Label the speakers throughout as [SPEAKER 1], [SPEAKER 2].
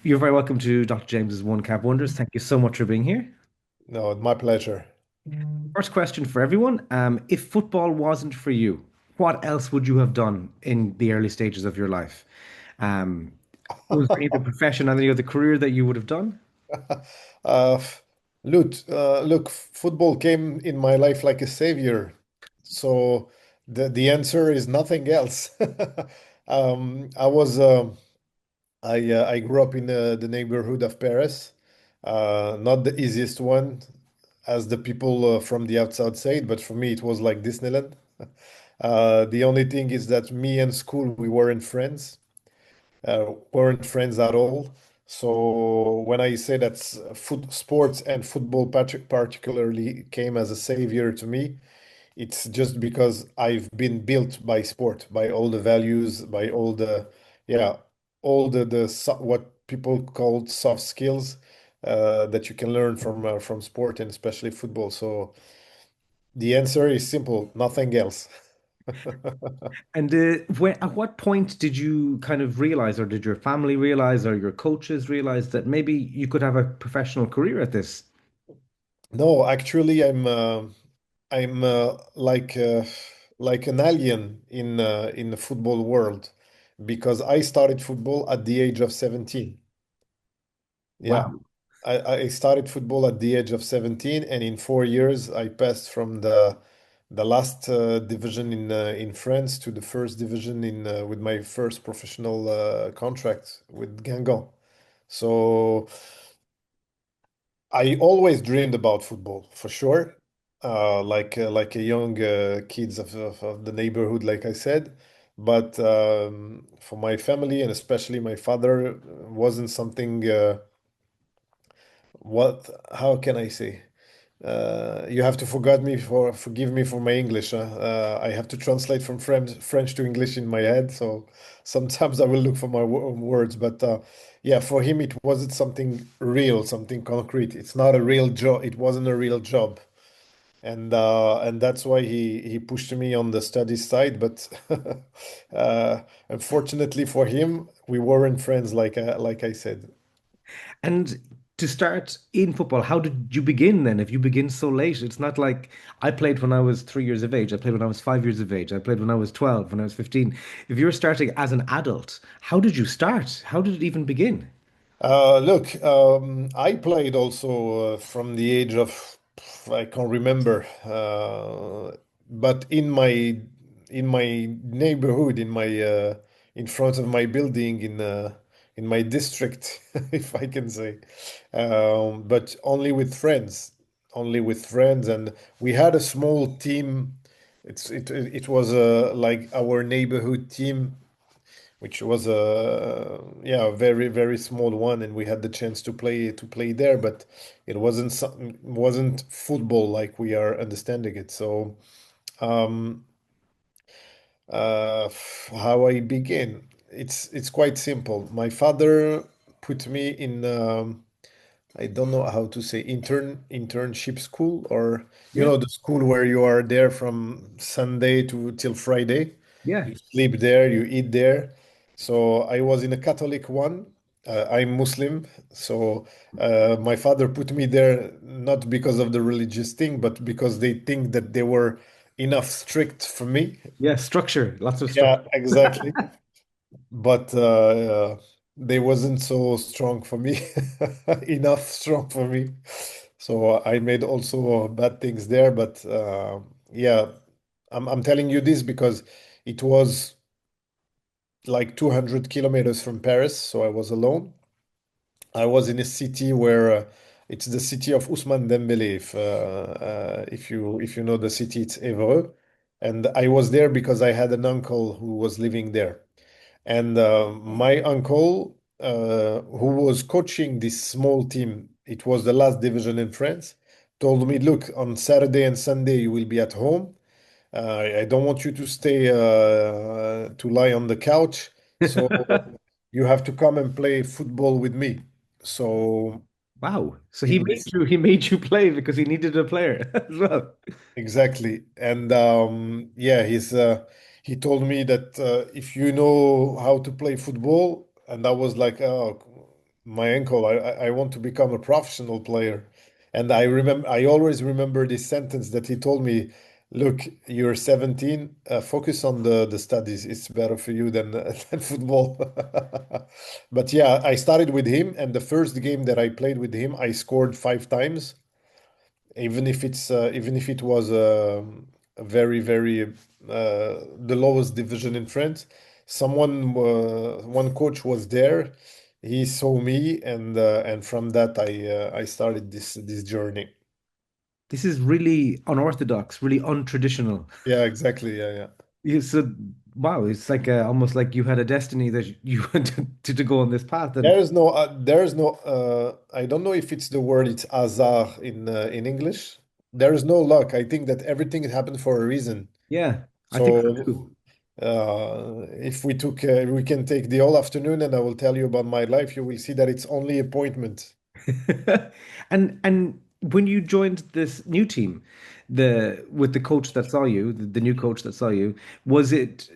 [SPEAKER 1] You're very welcome to Dr. James's One Cap Wonders. Thank you so much for being here.
[SPEAKER 2] No, my pleasure.
[SPEAKER 1] First question for everyone. If football wasn't for you, what else would you have done in the early stages of your life? Um, was there any other profession, any other career that you would have done?
[SPEAKER 2] Uh, look, football came in my life like a savior. So the answer is nothing else. I was I grew up in the neighborhood of Paris. Not the easiest one, as the people from the outside say it, but for me it was like Disneyland. The only thing is that me and school we weren't friends at all. So when I say that sports and football particularly came as a savior to me, it's just because I've been built by sport, by all the values, by all yeah, all what people call soft skills that you can learn from sport and especially football. So the answer is simple, nothing else.
[SPEAKER 1] And at what point did you kind of realize, or did your family realize, or your coaches realize that maybe you could have a professional career at this?
[SPEAKER 2] No, actually, I'm like an alien in the football world because I started football at the age of 17. Yeah,
[SPEAKER 1] Wow.
[SPEAKER 2] I started football at the age of 17, and in 4 years I passed from the last division in France to the first division in with my first professional contract with Guingamp. So I always dreamed about football for sure, like a young kids of the neighborhood, like I said. But for my family and especially my father, wasn't something. What? How can I say? You have to forgive me for my English. I have to translate from French to English in my head, so sometimes I will look for my words. But yeah, for him it wasn't something real, something concrete. It's not a real job. It wasn't a real job, and that's why he pushed me on the study side. But unfortunately for him, we weren't friends, like I said.
[SPEAKER 1] And to start in football, how did you begin then? If you begin so late, it's not like I played when I was 3 years of age. I played when I was 5 years of age. I played when I was 12, when I was 15. If you're starting as an adult, how did you start? How did it even begin?
[SPEAKER 2] Look, I played also from the age of I can't remember, but in my neighborhood, in front of my building, in my district, if I can say, but only with friends, and we had a small team. It was like our neighborhood team which was a very small one, and we had the chance to play there, but it wasn't football like we are understanding it. So um, how I begin, it's quite simple. My father put me in I don't know how to say internship school, or
[SPEAKER 1] Yeah,
[SPEAKER 2] the school where you are there from Sunday to till Friday.
[SPEAKER 1] yeah.
[SPEAKER 2] You sleep there, you eat there. So I was in a Catholic one. I'm Muslim, so my father put me there not because of the religious thing, but because they think that they were enough strict for me.
[SPEAKER 1] Yeah, structure, lots of structure.
[SPEAKER 2] Yeah, exactly. But they wasn't so strong for me, enough strong for me. So I made also bad things there. But yeah, I'm telling you this because it was like 200 kilometers from Paris, so I was alone. I was in a city where it's the city of Ousmane Dembélé. If you know the city, it's Évreux, and I was there because I had an uncle who was living there. And my uncle, who was coaching this small team, it was the last division in France, told me, "Look, on Saturday and Sunday you will be at home. I don't want you to stay to lie on the couch. So you have to come and play football with me." So
[SPEAKER 1] Wow. So he
[SPEAKER 2] in
[SPEAKER 1] made
[SPEAKER 2] this
[SPEAKER 1] you he made you play because he needed a player as well.
[SPEAKER 2] exactly, and yeah, he told me that if you know how to play football, and I was like, oh. my uncle. I want to become a professional player. And I always remember this sentence that he told me, look, you're 17, focus on the studies. It's better for you than, than football. But yeah, I started with him, and the first game that I played with him, I scored 5 times, even if it was a very the lowest division in France. One coach was there. He saw me, and from that I started this journey.
[SPEAKER 1] This is really unorthodox, really untraditional.
[SPEAKER 2] Yeah, exactly. Yeah, yeah.
[SPEAKER 1] So, wow, it's like almost like you had a destiny that you went to go on this path. And
[SPEAKER 2] I don't know if it's the word, it's hasard in English. There is no luck. I think that everything happened for a reason.
[SPEAKER 1] yeah, I think so
[SPEAKER 2] So
[SPEAKER 1] too.
[SPEAKER 2] if we can take the whole afternoon, and I will tell you about my life. You will see that it's only appointment.
[SPEAKER 1] And when you joined this new team, the with the coach that saw you, the new coach that saw you, was it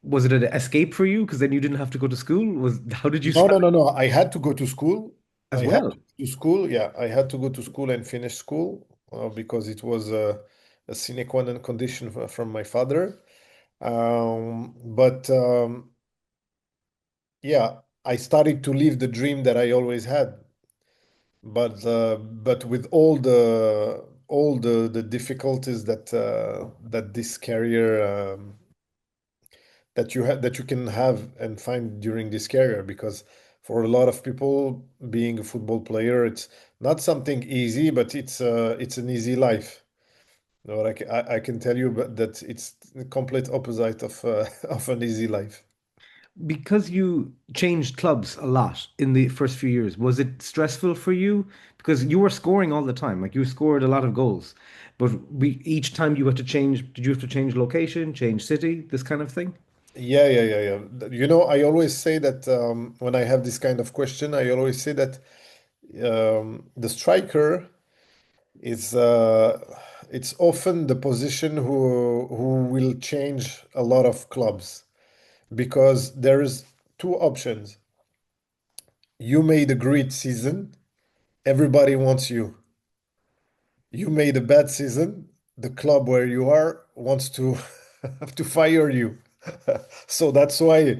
[SPEAKER 1] was it an escape for you? Because then you didn't have to go to school. Was how did you
[SPEAKER 2] No, no,
[SPEAKER 1] start
[SPEAKER 2] no, no. I had to go to school.
[SPEAKER 1] as
[SPEAKER 2] I had
[SPEAKER 1] well?
[SPEAKER 2] to go to school. Yeah, I had to go to school and finish school because it was a sine qua non condition from my father. But yeah, I started to live the dream that I always had. But with all the difficulties that this career that you can have and find during this career, because for a lot of people, being a football player, it's not something easy, but it's an easy life. No, I can tell you, but that it's the complete opposite of of an easy life.
[SPEAKER 1] Because you changed clubs a lot in the first few years, was it stressful for you? Because you were scoring all the time, like you scored a lot of goals, but each time you had to change, did you have to change location, change city, this kind of thing?
[SPEAKER 2] Yeah, yeah, yeah, yeah. You know, I always say that when I have this kind of question, I always say that the striker is it's often the position who will change a lot of clubs, because there is two options. You made a great season, everybody wants you. You made a bad season, the club where you are wants to to fire you. So that's why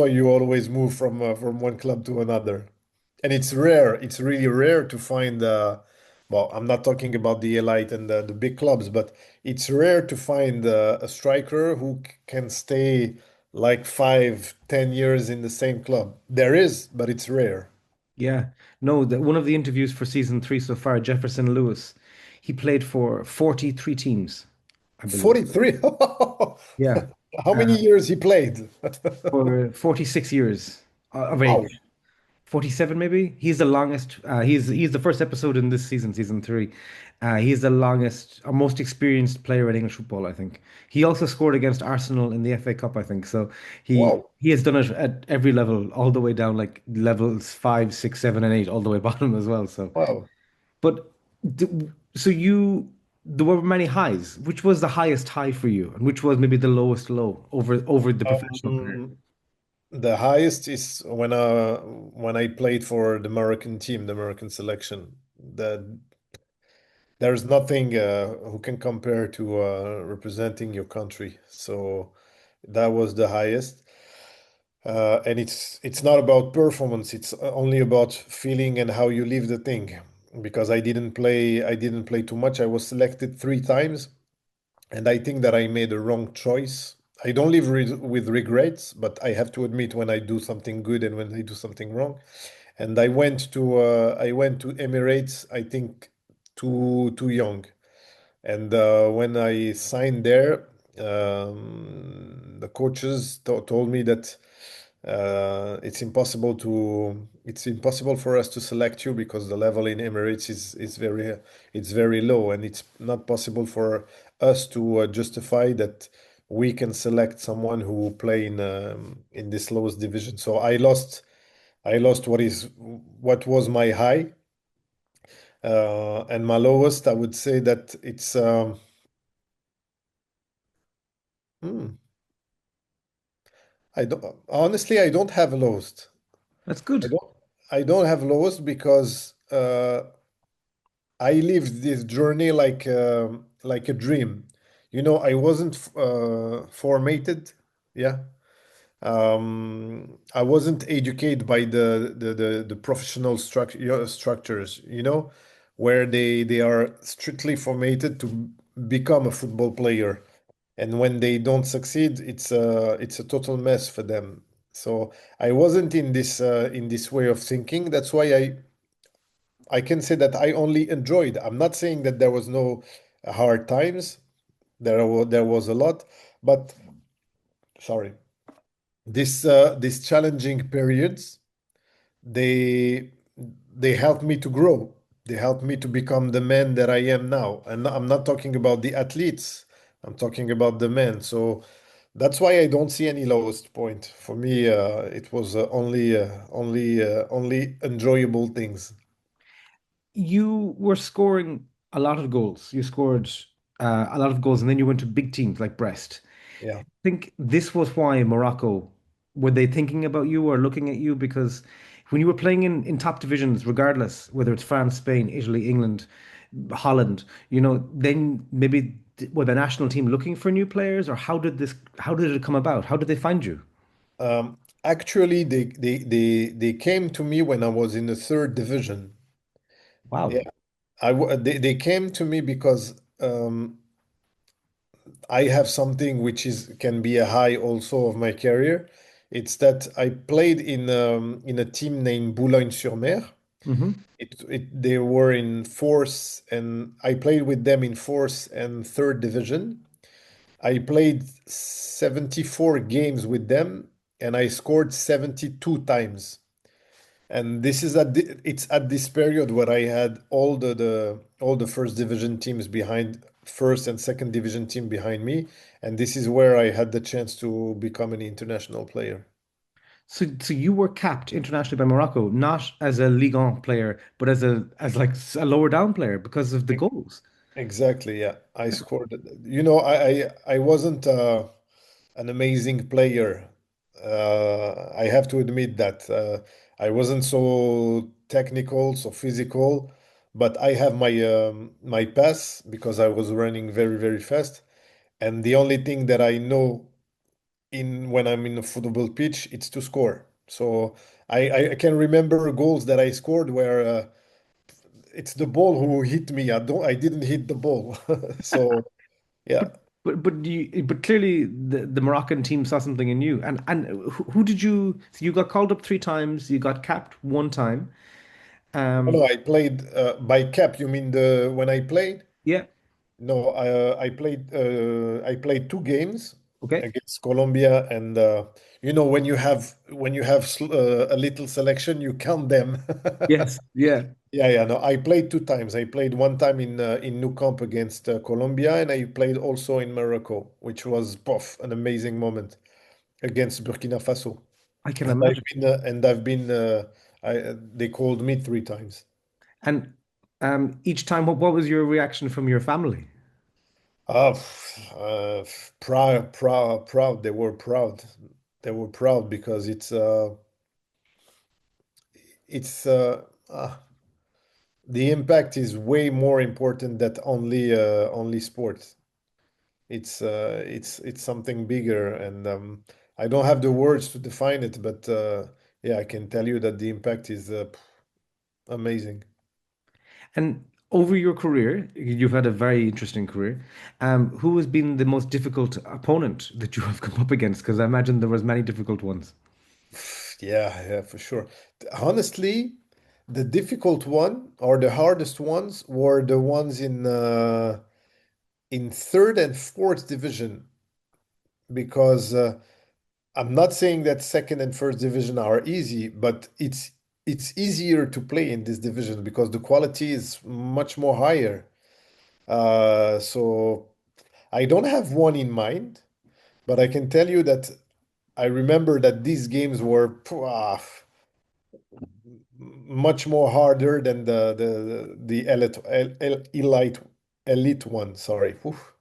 [SPEAKER 2] you always move from one club to another. And it's rare. It's really rare to find. Well, I'm not talking about the elite and the big clubs, but it's rare to find a striker who can stay like 5, 10 years in the same club. There is, but it's rare.
[SPEAKER 1] Yeah. No, one of the interviews for season three so far, Jefferson Lewis, he played for 43 teams, I believe.
[SPEAKER 2] 43.
[SPEAKER 1] Yeah.
[SPEAKER 2] How many years he played?
[SPEAKER 1] For 46 years of
[SPEAKER 2] Wow.
[SPEAKER 1] age. 47 maybe. He's the longest. He's the first episode in this season, season three. He's the longest or most experienced player in English football, I think. He also scored against Arsenal in the FA Cup, I think. So
[SPEAKER 2] Wow.
[SPEAKER 1] he has done it at every level, all the way down like levels five, six, seven, and eight, all the way bottom as well. So,
[SPEAKER 2] Wow.
[SPEAKER 1] but so there were many highs. Which was the highest high for you, and which was maybe the lowest low over the professional career?
[SPEAKER 2] Um, the highest is when I played for the American team, the American selection. There's nothing who can compare to representing your country. So that was the highest. And it's not about performance. It's only about feeling and how you live the thing. Because I didn't play too much. I was selected 3 times, and I think that I made a wrong choice. I don't live with regrets, but I have to admit when I do something good and when I do something wrong. And I went to Emirates, I think too young. And when I signed there, the coaches told me that it's impossible for us to select you because the level in Emirates is very it's very low, and it's not possible for us to justify that we can select someone who play in this lowest division. So I lost what was my high, and my lowest. I would say that it's hmm, I don't honestly I don't have a lowest.
[SPEAKER 1] That's
[SPEAKER 2] I
[SPEAKER 1] good.
[SPEAKER 2] don't I don't have lowest because I lived this journey like a dream. I wasn't formatted. Yeah. I wasn't educated by the professional structures, where they are strictly formatted to become a football player. And when they don't succeed, it's a total mess for them. So I wasn't in this way of thinking. That's why I can say that I only enjoyed. I'm not saying that there was no hard times. There was a lot, but sorry, these challenging periods, they they helped me to grow. They helped me to become the man that I am now. And I'm not talking about the athletes. I'm talking about the men. So that's why I don't see any lowest point. For me, it was only enjoyable things.
[SPEAKER 1] You were scoring a lot of goals. You scored a lot of goals, and then you went to big teams like Brest.
[SPEAKER 2] Yeah.
[SPEAKER 1] Think this was why Morocco, were they thinking about you or looking at you? Because when you were playing in top divisions, regardless whether it's France, Spain, Italy, England, Holland, then maybe were the national team looking for new players, or how did it come about? How did they find you?
[SPEAKER 2] Actually, they came to me when I was in the third division.
[SPEAKER 1] Wow.
[SPEAKER 2] Yeah. They came to me because I have something which is can be a high also of my career. It's that I played in a team named Boulogne-sur-Mer.
[SPEAKER 1] Hmm.
[SPEAKER 2] They were in fourth, and I played with them in fourth and third division. I played 74 games with them, and I scored 72 times. And it's at this period where I had all the first division teams behind first and second division team behind me, and this is where I had the chance to become an international player.
[SPEAKER 1] So you were capped internationally by Morocco, not as a Ligue 1 player, but as like a lower down player because of the
[SPEAKER 2] E-
[SPEAKER 1] goals.
[SPEAKER 2] Exactly, yeah. I scored. I wasn't an amazing player. I have to admit that I wasn't so technical, so physical, but I have my pass because I was running very, very fast. And the only thing that I know in when I'm in a football pitch, it's to score. So I can remember goals that I scored where it's the ball who hit me. I didn't hit the ball. So yeah.
[SPEAKER 1] But clearly the Moroccan team saw something in you. And who did you? So you got called up three times. You got capped one time.
[SPEAKER 2] No,
[SPEAKER 1] Um,
[SPEAKER 2] I played by cap. You mean the when I played?
[SPEAKER 1] yeah.
[SPEAKER 2] No, I played two games
[SPEAKER 1] Okay.
[SPEAKER 2] against Colombia, and when you have a little selection, you count them.
[SPEAKER 1] Yes. Yeah.
[SPEAKER 2] Yeah, yeah. No, I played two times. I played one time in Nou Camp against Colombia, and I played also in Morocco, which was an amazing moment against Burkina Faso.
[SPEAKER 1] I can
[SPEAKER 2] And I've
[SPEAKER 1] imagine.
[SPEAKER 2] been uh, and I've been they called me three times.
[SPEAKER 1] And each time, what was your reaction from your family?
[SPEAKER 2] Proud, proud, proud. They were proud. They were proud because it's the impact is way more important than only sport. It's something bigger, and I don't have the words to define it, but yeah, I can tell you that the impact is amazing.
[SPEAKER 1] And over your career, you've had a very interesting career. Who has been the most difficult opponent that you have come up against? Because I imagine there was many difficult ones.
[SPEAKER 2] Yeah, yeah, for sure. Honestly, the difficult one or the hardest ones were the ones in third and fourth division because I'm not saying that second and first division are easy, but it's easier to play in this division because the quality is much more higher. So I don't have one in mind, but I can tell you that I remember that these games were much more harder than the elite one. Sorry. Oof.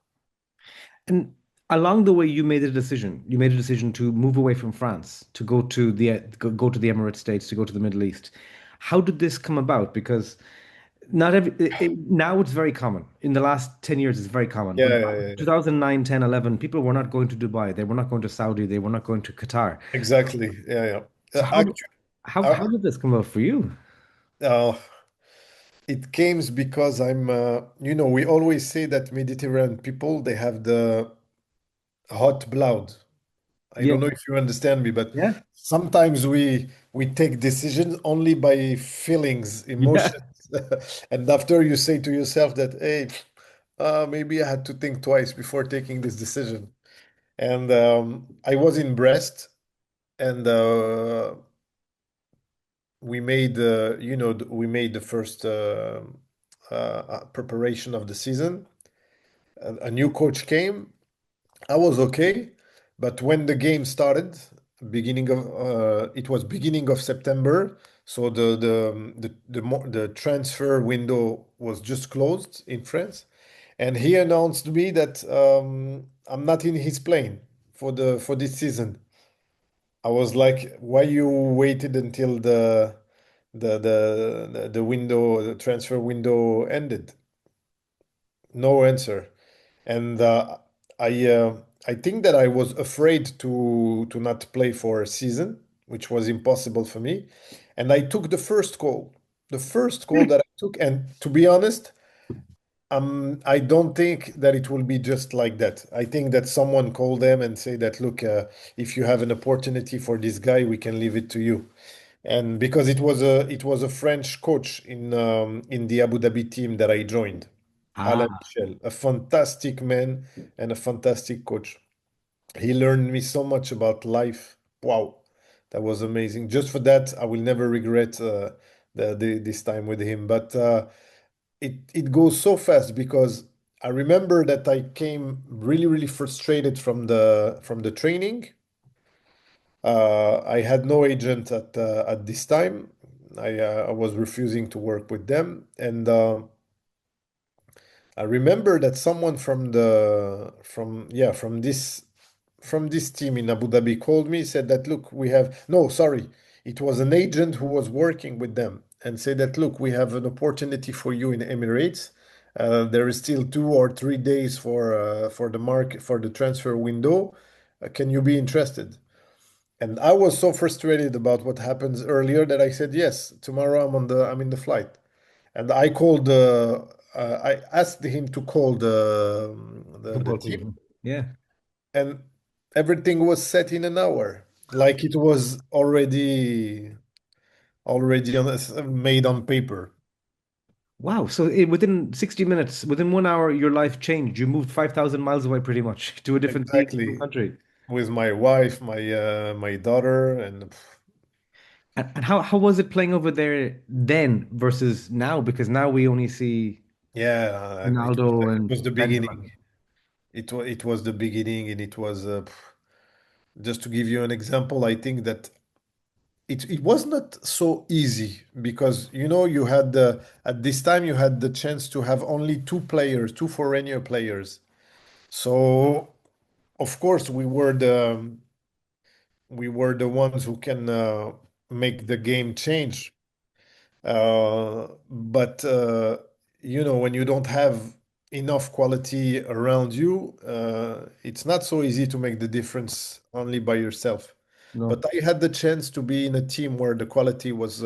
[SPEAKER 1] And along the way, you made a decision. You made a decision to move away from France, to go to the Emirates States, to go to the Middle East. How did this come about? Because not every now it's very common. In the last 10 years, it's very common.
[SPEAKER 2] Yeah,
[SPEAKER 1] But
[SPEAKER 2] yeah,
[SPEAKER 1] back in
[SPEAKER 2] yeah, yeah.
[SPEAKER 1] 2009, 10, 11, people were not going to Dubai. They were not going to Saudi. They were not going to Qatar.
[SPEAKER 2] Exactly. Yeah, yeah.
[SPEAKER 1] So how did
[SPEAKER 2] Actually,
[SPEAKER 1] how did this come about for you?
[SPEAKER 2] uh, it came because we always say that Mediterranean people, they have the hot blood. I
[SPEAKER 1] Yeah,
[SPEAKER 2] don't know if you understand me, but
[SPEAKER 1] yeah,
[SPEAKER 2] sometimes we take decisions only by feelings,
[SPEAKER 1] yeah.
[SPEAKER 2] emotions, and after you say to yourself that, hey, maybe I had to think twice before taking this decision. And I was in Brest, and we made the first preparation of the season. A new coach came. I was okay, but when the game started, it was beginning of September, so the transfer window was just closed in France, and he announced to me that I'm not in his plane for this season. I was like, why you waited until the window, the transfer window ended? No answer. And I I think that I was afraid to not play for a season, which was impossible for me. And I took the first call that I took. And to be honest, I don't think that it will be just like that. I think that someone called them and say that, look, if you have an opportunity for this guy, we can leave it to you. And because it was a French coach in the Abu Dhabi team that I joined, Alain
[SPEAKER 1] Ah,
[SPEAKER 2] Michel, a fantastic man and a fantastic coach. He learned me so much about life. Wow, that was amazing. Just for that, I will never regret this time with him. But it goes so fast because I remember that I came really, really frustrated from the training. I had no agent at this time. I was refusing to work with them, and I remember that someone from this team in Abu Dhabi called me, said that, look, we have no, sorry, it was an agent who was working with them and said that, look, we have an opportunity for you in Emirates. There is still 2 or 3 days for the market for the transfer window. Can you be interested? And I was so frustrated about what happens earlier that I said, yes, tomorrow I'm in the flight. And I asked him to call the
[SPEAKER 1] football
[SPEAKER 2] team,
[SPEAKER 1] team. Yeah.
[SPEAKER 2] and everything was set in an hour, like it was already made on paper.
[SPEAKER 1] Wow. So within 60 minutes, within 1 hour, your life changed. You moved 5,000 miles away pretty much to a different team, different
[SPEAKER 2] Exactly.
[SPEAKER 1] country.
[SPEAKER 2] With my wife, my daughter, and
[SPEAKER 1] And how was it playing over there then versus now? Because now we only see
[SPEAKER 2] yeah,
[SPEAKER 1] Ronaldo
[SPEAKER 2] it
[SPEAKER 1] and
[SPEAKER 2] was the
[SPEAKER 1] Benzema.
[SPEAKER 2] beginning. It was the beginning, and it was just to give you an example. I think that it was not so easy because you had at this time you had the chance to have only two players, two foreigner players. So of course we were the ones who can make the game change. But when you don't have enough quality around you, it's not so easy to make the difference only by yourself. But
[SPEAKER 1] No,
[SPEAKER 2] I had the chance to be in a team where the quality was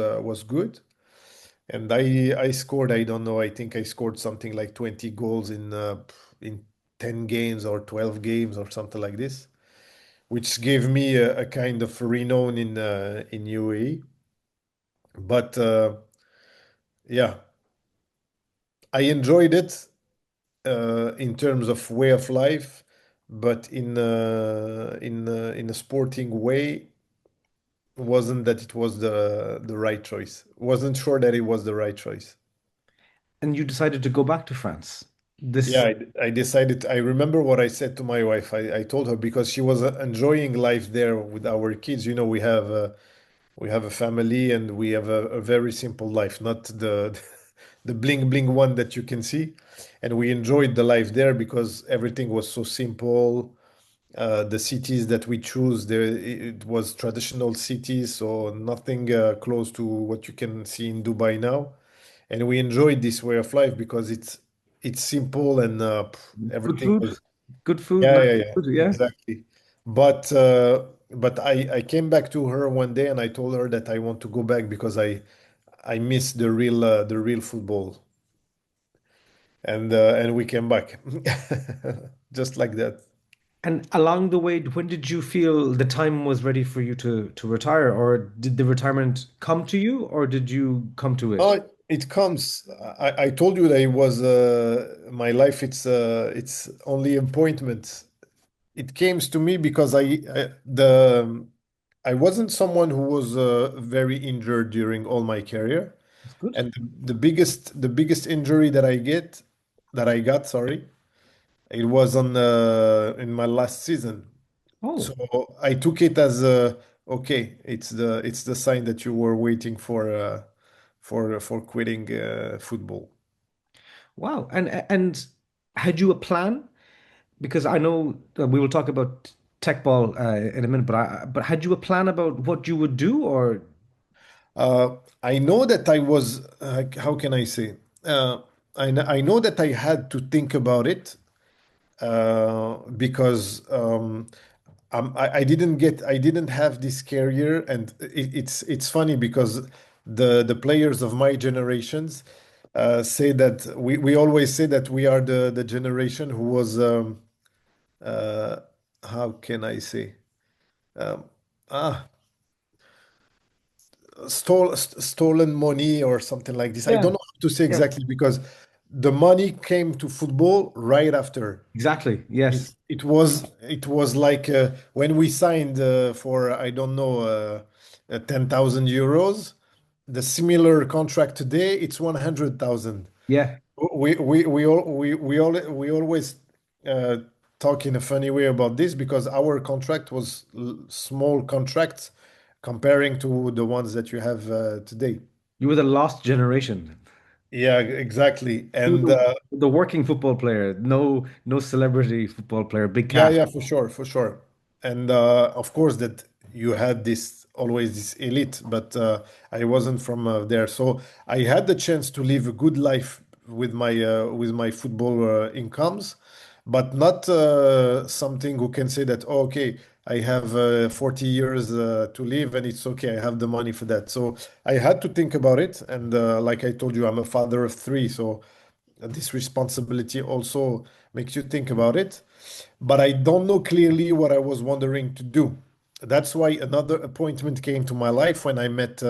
[SPEAKER 2] good, and I scored. I don't know. I think I scored something like 20 goals in 10 games or 12 games or something like this, which gave me a kind of renown in UAE. But yeah, I enjoyed it in terms of way of life, but in a sporting way, wasn't that it was the right choice. Wasn't sure that it was the right choice.
[SPEAKER 1] and you decided to go back to France.
[SPEAKER 2] Yeah,
[SPEAKER 1] This,
[SPEAKER 2] I decided. I remember what I said to my wife. I told her because she was enjoying life there with our kids. We have a family and we have a very simple life, not the the bling bling one that you can see. And we enjoyed the life there because everything was so simple. The cities that we choose, there it was traditional cities, so nothing close to what you can see in Dubai now. And we enjoyed this way of life because it's simple and
[SPEAKER 1] Good
[SPEAKER 2] everything
[SPEAKER 1] food,
[SPEAKER 2] was
[SPEAKER 1] good food,
[SPEAKER 2] yeah,
[SPEAKER 1] nice
[SPEAKER 2] yeah, yeah,
[SPEAKER 1] food, yeah.
[SPEAKER 2] exactly. But I came back to her one day and I told her that I want to go back because I miss the real football. And we came back just like that.
[SPEAKER 1] And along the way, when did you feel the time was ready for you to retire, or did the retirement come to you, or did you come to it?
[SPEAKER 2] Oh, it comes. I told you that it was my life. It's only appointments. It came to me because I wasn't someone who was very injured during all my career,
[SPEAKER 1] That's good.
[SPEAKER 2] and the biggest injury that I got, sorry, it was on in my last season. So
[SPEAKER 1] Oh,
[SPEAKER 2] I took it as okay. It's the sign that you were waiting for quitting football.
[SPEAKER 1] wow. And had you a plan? Because I know we will talk about tech ball in a minute, but had you a plan about what you would do, or
[SPEAKER 2] I know that I was. How can I say? Uh, I know that I had to think about it because I didn't have this career, and it's funny because the players of my generations say that we always say that we are the generation who was uh, how can I say um, ah stolen money or something like this. I
[SPEAKER 1] yeah,
[SPEAKER 2] don't know how to say
[SPEAKER 1] yeah,
[SPEAKER 2] exactly because the money came to football right after.
[SPEAKER 1] exactly, yes,
[SPEAKER 2] It was like when we signed for I don't know 10,000 euros. The similar contract today it's 100,000.
[SPEAKER 1] yeah.
[SPEAKER 2] We always uh, talk in a funny way about this because our contract was small contracts comparing to the ones that you have today.
[SPEAKER 1] You were the lost generation.
[SPEAKER 2] Yeah, exactly.
[SPEAKER 1] You were
[SPEAKER 2] And
[SPEAKER 1] the working football player, no celebrity football player, big
[SPEAKER 2] yeah,
[SPEAKER 1] cash.
[SPEAKER 2] yeah, for sure, for sure. And of course that you had this always this elite, but I wasn't from there. So I had the chance to live a good life with my football incomes, but not something who can say that, oh, okay, I have 40 years to live and it's okay, I have the money for that. So I had to think about it. And like I told you, I'm a father of three, so this responsibility also makes you think about it. But I don't know clearly what I was wondering to do. That's why another appointment came to my life when I met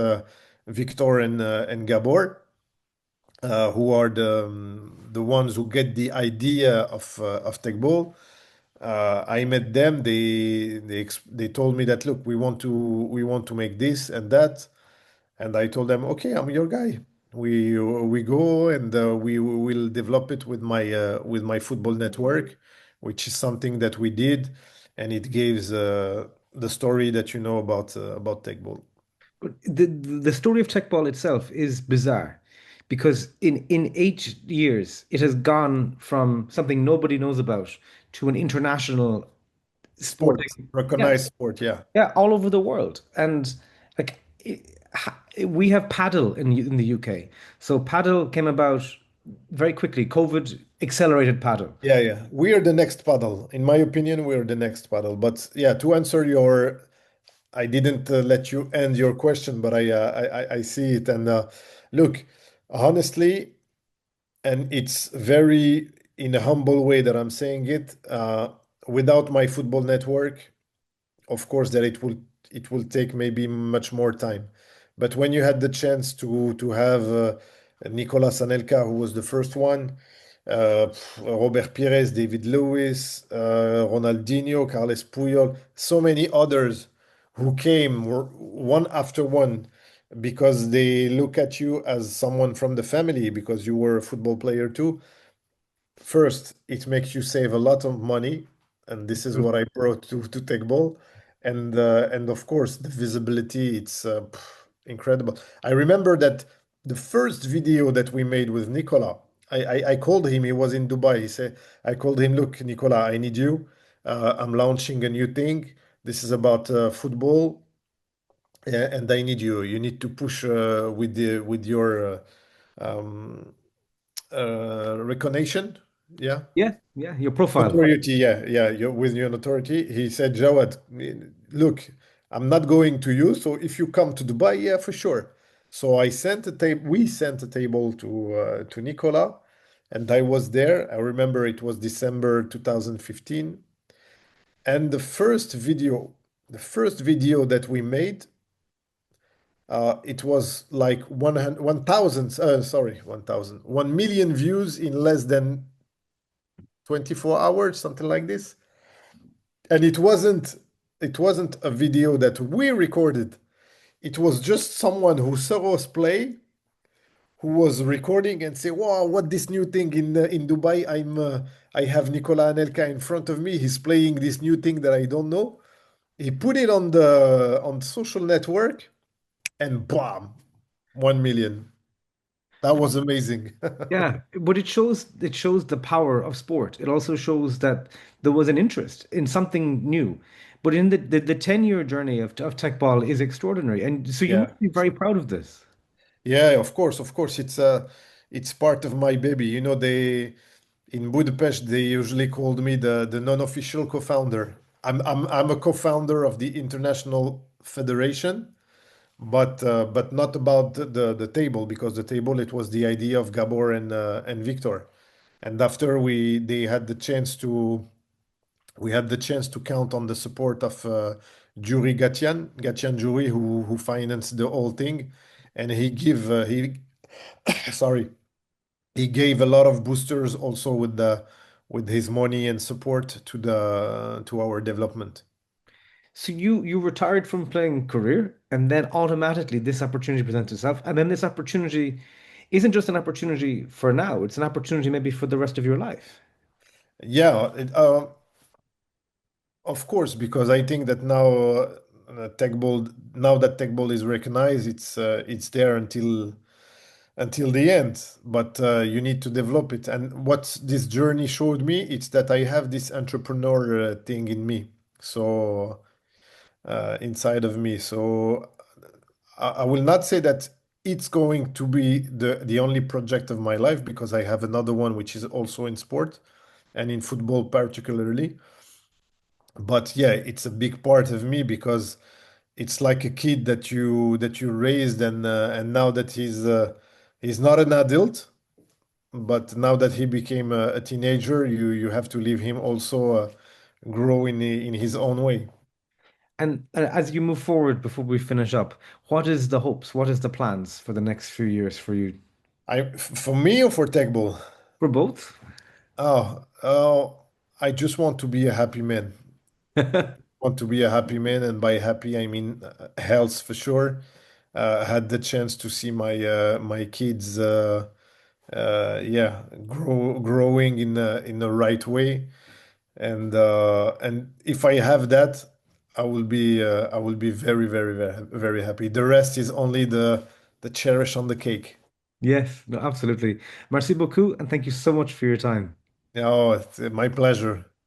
[SPEAKER 2] Victor and Gabor, who are the ones who get the idea of TEQBALL. I met them. They told me that look, we want to make this and that, and I told them, okay, I'm your guy. We go and we will develop it with my football network, which is something that we did, and it gives the story that you know about TEQBALL.
[SPEAKER 1] But the story of tech ball itself is bizarre because in 8 years it has gone from something nobody knows about to an international
[SPEAKER 2] Sport,
[SPEAKER 1] sporting, yeah,
[SPEAKER 2] recognized sport, yeah.
[SPEAKER 1] yeah, all over the world. And like we have paddle in the UK. So paddle came about very quickly. COVID accelerated paddle.
[SPEAKER 2] Yeah, yeah. We are the next paddle. In my opinion, we are the next paddle. But yeah, to answer I didn't let you end your question, but I see it. And look, honestly, and it's very in a humble way that I'm saying it. Without my football network, of course that it will take maybe much more time, but when you had the chance to have Nicolas Anelka, who was the first one, Robert Pires, David Lewis, Ronaldinho, Carles Puyol, so many others who came one after one because they look at you as someone from the family because you were a football player too. First, it makes you save a lot of money, and this is what I brought to TechBall, and of course the visibility. It's incredible. I remember that the first video that we made with Nicola, I called him. He was in Dubai. He said, I called him, look, Nicola, I need you. I'm launching a new thing. This is about football, and I need you. You need to push with your um, recognition. Yeah.
[SPEAKER 1] Yeah, yeah, your profile.
[SPEAKER 2] Notoriety, yeah, yeah. With your notoriety, he said, Jawad, look, I'm not going to you. So if you come to Dubai, yeah, for sure. So I sent a table. We sent a table to Nicola, and I was there. I remember it was December 2015, and the first video that we made, it was like 1,000. Sorry, 1,000, 1 million views in less than 24 hours, something like this. And it wasn't a video that we recorded. It was just someone who saw us play, who was recording and say, "Wow, what this new thing in Dubai? I have Nicola Anelka in front of me. He's playing this new thing that I don't know." He put it on social network, and bam, 1 million. That was amazing.
[SPEAKER 1] Yeah, but it shows the power of sport. It also shows that there was an interest in something new. But in the 10-year journey of Tech Ball is extraordinary. And so you
[SPEAKER 2] Yeah.
[SPEAKER 1] must be very proud of this.
[SPEAKER 2] Yeah, of course, it's part of my baby. They in Budapest they usually called me the non-official co-founder. I'm a co-founder of the International Federation, but not about the table, because the table, it was the idea of Gabor and Victor. And after we had the chance to count on the support of Jury Gatian Jury, who financed the whole thing, and he sorry, he gave a lot of boosters also with his money and support to our development.
[SPEAKER 1] So you retired from playing career, and then automatically this opportunity presents itself. And then this opportunity isn't just an opportunity for now, it's an opportunity maybe for the rest of your life.
[SPEAKER 2] Yeah, of course, because I think that now that TEQBALL is recognized, it's there until the end. But you need to develop it. And what this journey showed me, it's that I have this entrepreneur thing in me, so inside of me. So I will not say that it's going to be the only project of my life, because I have another one which is also in sport and in football particularly. But yeah, it's a big part of me, because it's like a kid that you raised, and now that he's not an adult, but now that he became a teenager, you have to leave him also grow in his own way.
[SPEAKER 1] And as you move forward, before we finish up, what is the hopes? What is the plans for the next few years for you?
[SPEAKER 2] For me or for TEQBALL?
[SPEAKER 1] For both?
[SPEAKER 2] Oh, I just want to be a happy man. Want to be a happy man, and by happy I mean health for sure. Had the chance to see my kids, yeah, growing in the right way, and if I have that, I will be very, very, very, very happy. The rest is only the cherish on the cake.
[SPEAKER 1] Yes, no, absolutely. Merci beaucoup, and thank you so much for your time.
[SPEAKER 2] Oh, it's my pleasure.